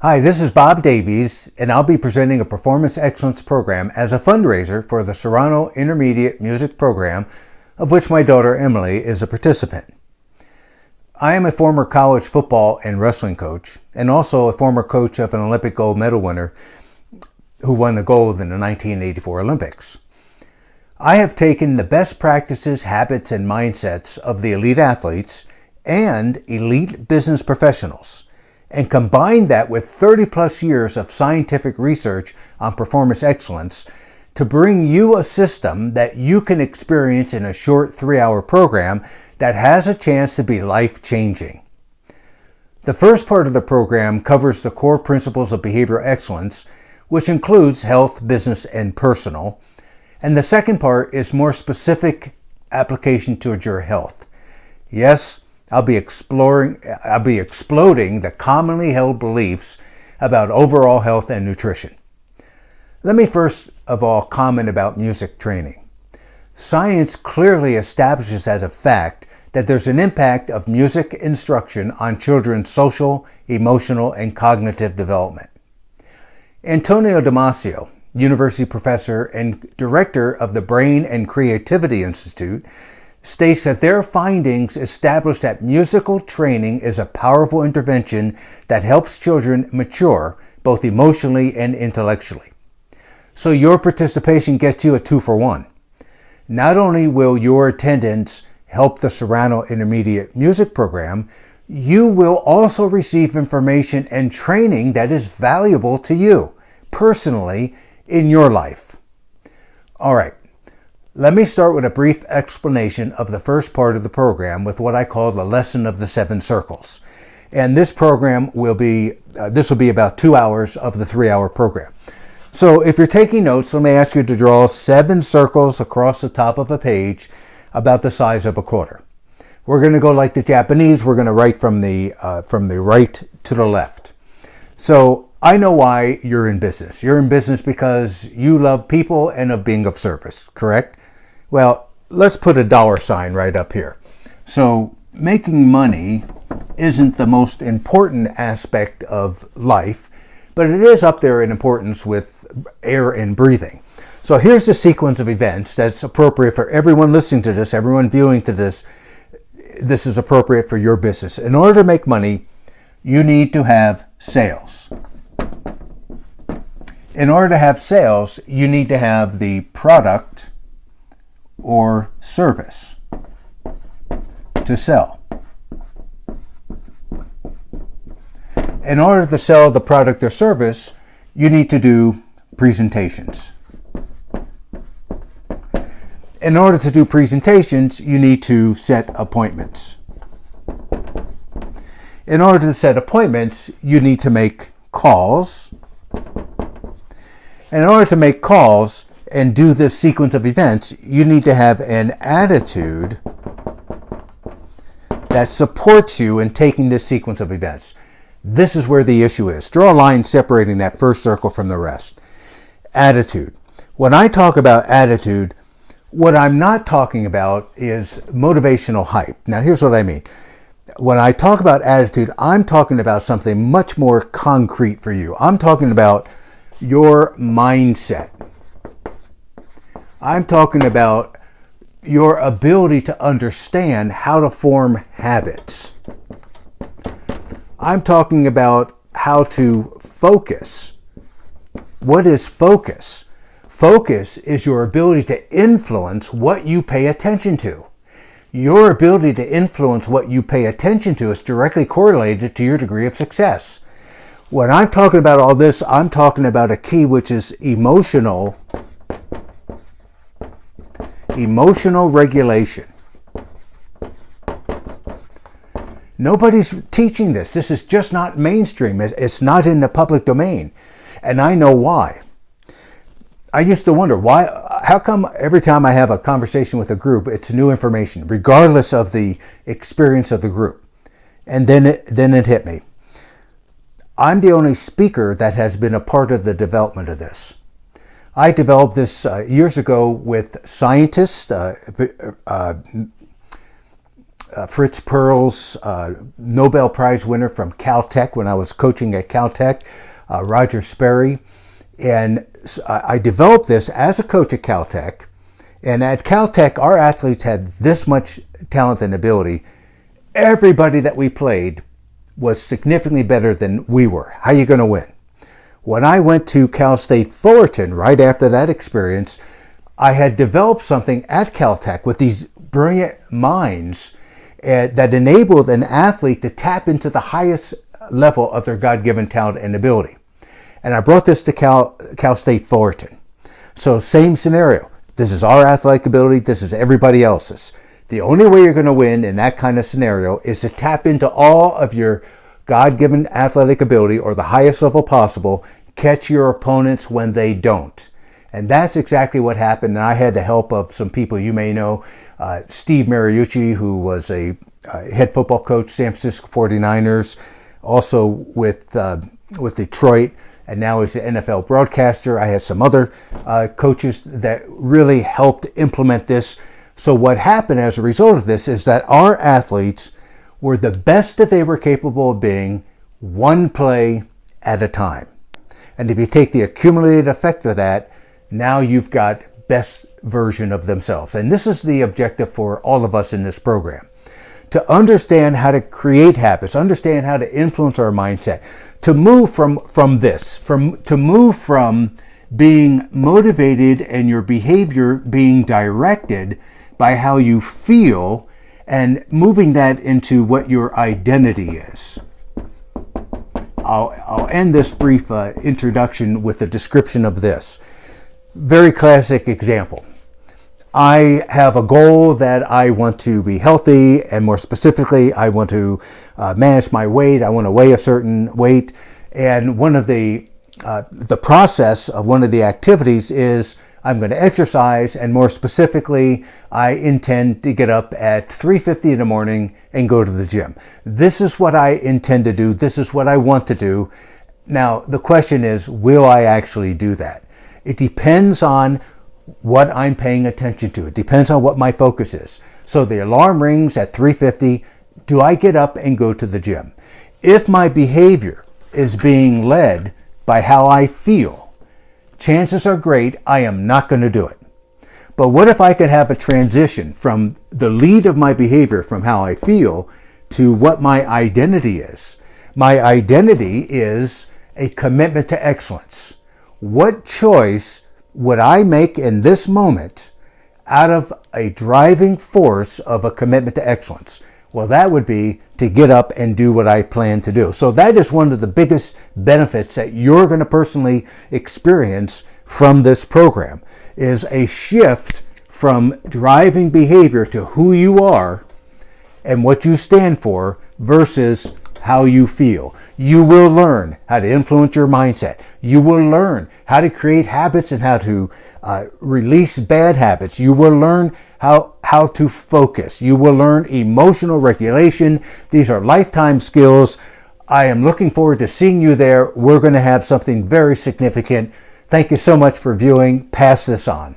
Hi, this is Bob Davies, and I'll be presenting a Performance Excellence program as a fundraiser for the Seranno Intermediate Music Program, of which my daughter Emily is a participant. I am a former college football and wrestling coach, and also a former coach of an Olympic gold medal winner who won the gold in the 1984 Olympics. I have taken the best practices, habits, and mindsets of the elite athletes and elite business professionals and combined that with 30 plus years of scientific research on performance excellence to bring you a system that you can experience in a short 3-hour program that has a chance to be life-changing. The first part of the program covers the core principles of behavioral excellence, which includes health, business, and personal. And the second part is more specific application towards your health. Yes, I'll be exploding the commonly held beliefs about overall health and nutrition. Let me first of all comment about music training. Science clearly establishes as a fact that there's an impact of music instruction on children's social, emotional, and cognitive development. Antonio Damasio, university professor and director of the Brain and Creativity Institute, states that their findings establish that musical training is a powerful intervention that helps children mature both emotionally and intellectually. So your participation gets you a 2-for-1. Not only will your attendance help the Seranno Intermediate Music Program, you will also receive information and training that is valuable to you personally in your life. All right. Let me start with a brief explanation of the first part of the program with what I call the lesson of the 7 circles. And this program will be about 2 hours of the 3-hour program. So if you're taking notes, let me ask you to draw 7 circles across the top of a page about the size of a quarter. We're going to go like the Japanese. We're going to write from the right to the left. So I know why you're in business. You're in business because you love people and of being of service, correct? Well, let's put a dollar sign right up here. So making money isn't the most important aspect of life, but it is up there in importance with air and breathing. So here's the sequence of events that's appropriate for everyone listening to this, everyone viewing to this. This is appropriate for your business. In order to make money, you need to have sales. In order to have sales, you need to have the product or service to sell. In order to sell the product or service, you need to do presentations. In order to do presentations, you need to set appointments. In order to set appointments, you need to make calls. In order to make calls and do this sequence of events, you need to have an attitude that supports you in taking this sequence of events. This is where the issue is. Draw a line separating that first circle from the rest. Attitude. When I talk about attitude, what I'm not talking about is motivational hype. Now, here's what I mean. When I talk about attitude, I'm talking about something much more concrete for you. I'm talking about your mindset. I'm talking about your ability to understand how to form habits. I'm talking about how to focus. What is focus? Focus is your ability to influence what you pay attention to. Your ability to influence what you pay attention to is directly correlated to your degree of success. When I'm talking about all this, I'm talking about a key which is emotional regulation. Nobody's teaching this. This is just not mainstream. It's not in the public domain. And I know why. I used to wonder how come every time I have a conversation with a group, it's new information, regardless of the experience of the group. And then it hit me. I'm the only speaker that has been a part of the development of this. I developed this years ago with scientists, Fritz Perls, Nobel Prize winner from Caltech when I was coaching at Caltech, Roger Sperry. And I developed this as a coach at Caltech. And at Caltech, our athletes had this much talent and ability. Everybody that we played was significantly better than we were. How are you going to win? When I went to Cal State Fullerton, right after that experience, I had developed something at Caltech with these brilliant minds that enabled an athlete to tap into the highest level of their God-given talent and ability. And I brought this to Cal State Fullerton. So same scenario. This is our athletic ability. This is everybody else's. The only way you're going to win in that kind of scenario is to tap into all of your God-given athletic ability, or the highest level possible. Catch your opponents when they don't. And that's exactly what happened. And I had the help of some people you may know. Steve Mariucci, who was a head football coach, San Francisco 49ers, also with Detroit, and now he's an NFL broadcaster. I had some other coaches that really helped implement this. So what happened as a result of this is that our athletes were the best that they were capable of being, one play at a time. And if you take the accumulated effect of that, now you've got best version of themselves. And this is the objective for all of us in this program. To understand how to create habits, understand how to influence our mindset, to move from being motivated and your behavior being directed by how you feel, and moving that into what your identity is. I'll end this brief introduction with a description of this. Very classic example. I have a goal that I want to be healthy, and more specifically, I want to manage my weight. I want to weigh a certain weight, and one of the process of one of the activities is I'm going to exercise, and more specifically, I intend to get up at 3:50 in the morning and go to the gym. This is what I intend to do. This is what I want to do. Now, the question is, will I actually do that? It depends on what I'm paying attention to. It depends on what my focus is. So the alarm rings at 3:50. Do I get up and go to the gym? If my behavior is being led by how I feel, chances are great I am not going to do it. But what if I could have a transition from the lead of my behavior, from how I feel, to what my identity is? My identity is a commitment to excellence. What choice would I make in this moment out of a driving force of a commitment to excellence? Well, that would be to get up and do what I plan to do. So that is one of the biggest benefits that you're going to personally experience from this program, is a shift from driving behavior to who you are and what you stand for versus how you feel. You will learn how to influence your mindset. You will learn how to create habits and how to release bad habits. You will learn how to focus. You will learn emotional regulation. These are lifetime skills. I am looking forward to seeing you there. We're going to have something very significant. Thank you so much for viewing. Pass this on.